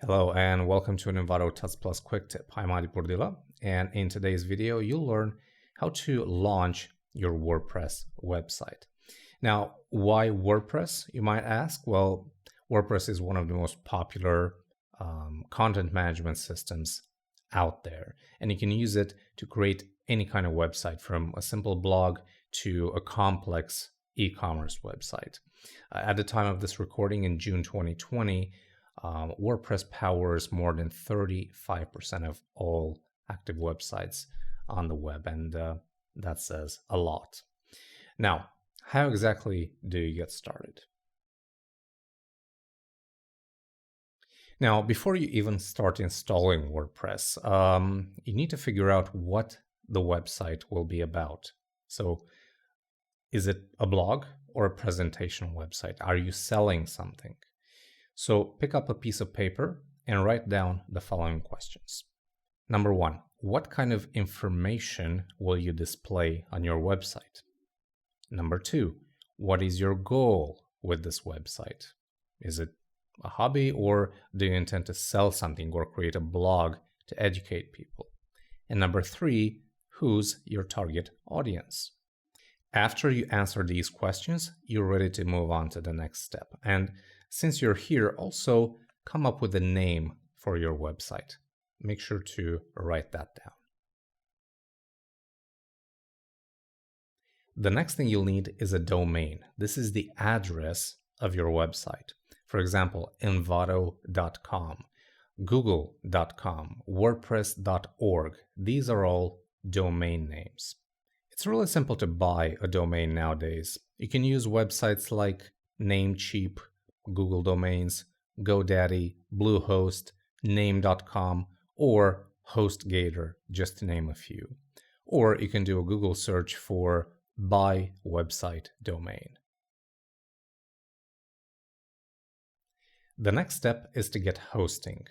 Hello and welcome to an Envato Tuts Plus quick tip. I'm Adi Purdila, and in today's video you'll learn how to launch your WordPress website. Now, why WordPress, you might ask? Well, WordPress is one of the most popular content management systems out there, and you can use it to create any kind of website, from a simple blog to a complex e-commerce website. At the time of this recording in June 2020, WordPress powers more than 35% of all active websites on the web, and that says a lot. Now, how exactly do you get started? Now, before you even start installing WordPress, you need to figure out what the website will be about. So, is it a blog or a presentation website? Are you selling something? So pick up a piece of paper and write down the following questions. Number one, what kind of information will you display on your website? Number two, what is your goal with this website? Is it a hobby, or do you intend to sell something or create a blog to educate people? And number three, who's your target audience? After you answer these questions, you're ready to move on to the next step. And since you're here, also come up with a name for your website. Make sure to write that down. The next thing you'll need is a domain. This is the address of your website. For example, envato.com, google.com, wordpress.org. These are all domain names. It's really simple to buy a domain nowadays. You can use websites like Namecheap, Google Domains, GoDaddy, Bluehost, Name.com, or HostGator, just to name a few. Or you can do a Google search for Buy Website Domain. The next step is to get hosting.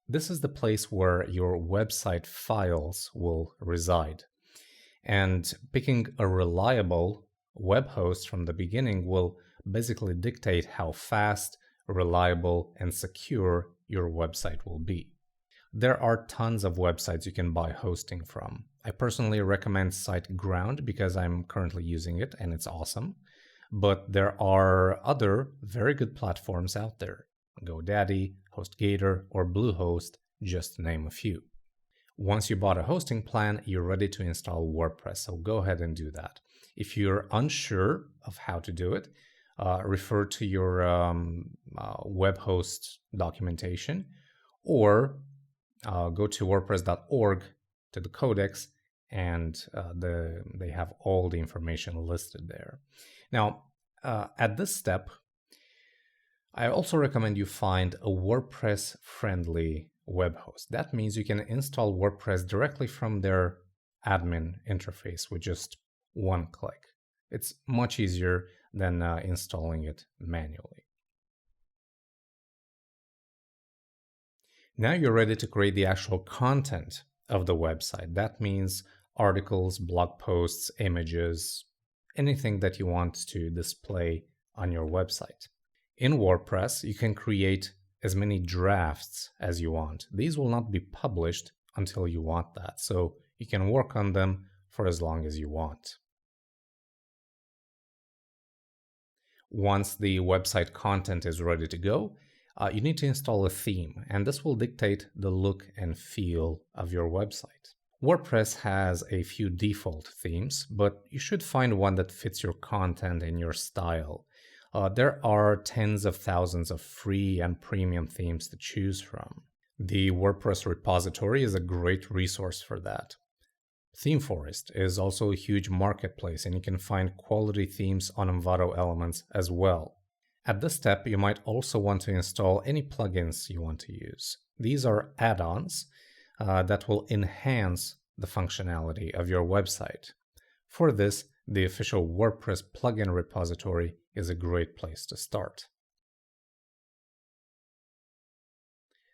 This is the place where your website files will reside. And picking a reliable web host from the beginning will basically dictate how fast, reliable, and secure your website will be. There are tons of websites you can buy hosting from. I personally recommend SiteGround because I'm currently using it and it's awesome. But there are other very good platforms out there: GoDaddy, HostGator, or Bluehost, just to name a few. Once you bought a hosting plan, you're ready to install WordPress, so go ahead and do that. If you're unsure of how to do it, refer to your web host documentation, or go to wordpress.org to the codex, and they have all the information listed there. Now, at this step, I also recommend you find a WordPress-friendly web host. That means you can install WordPress directly from their admin interface with just one click. It's much easier than installing it manually. Now you're ready to create the actual content of the website. That means articles, blog posts, images, anything that you want to display on your website. In WordPress, you can create as many drafts as you want. These will not be published until you want that, so you can work on them for as long as you want. Once the website content is ready to go, you need to install a theme, and this will dictate the look and feel of your website. WordPress has a few default themes, but you should find one that fits your content and your style. There are tens of thousands of free and premium themes to choose from. The WordPress repository is a great resource for that. ThemeForest is also a huge marketplace, and you can find quality themes on Envato Elements as well. At this step, you might also want to install any plugins you want to use. These are add-ons that will enhance the functionality of your website. For this, the official WordPress plugin repository is a great place to start.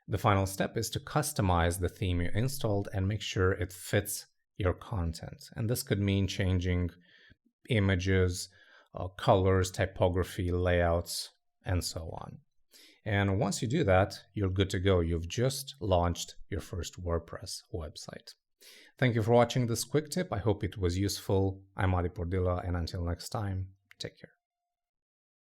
The final step is to customize the theme you installed and make sure it fits your content. And this could mean changing images, colors, typography, layouts, and so on. And once you do that, you're good to go. You've just launched your first WordPress website. Thank you for watching this quick tip. I hope it was useful. I'm Adi Pordila, and until next time, take care.